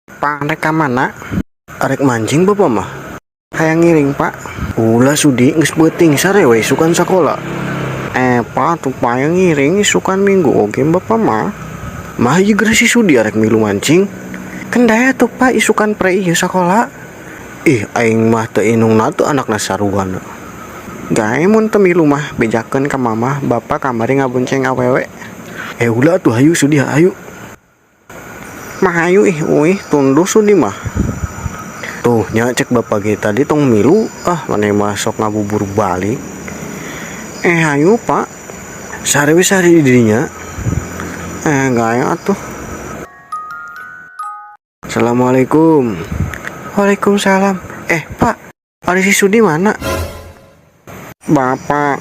Pak rek kamana? Arek mancing bapak mah. Hayang ngiring pak. Ulah sudi geus beuting sare we isukan sakola. Pak tupaya ngiring isukan minggu oge bapak mah. Mah ieu geus si sudi arek milu mancing. Kendaya tuh pak isukan pre ieu sakola. Aing mah teu inungna teu anakna saruana. Gae mun teu milu mah bejakeun ka mamah bapak kamari ngabonceng awewe. Ulah tuh hayu sudi hayu. Mah ayu tunduh sudi mah. Tuh nya cek bapak ge tadi tong milu maneh mah sok ngabubur balik. Hayu pak. Sare we sare di dinya. Gaya atuh. Assalamualaikum. Waalaikumsalam. Pak, ada si Sudi mana? Bapak.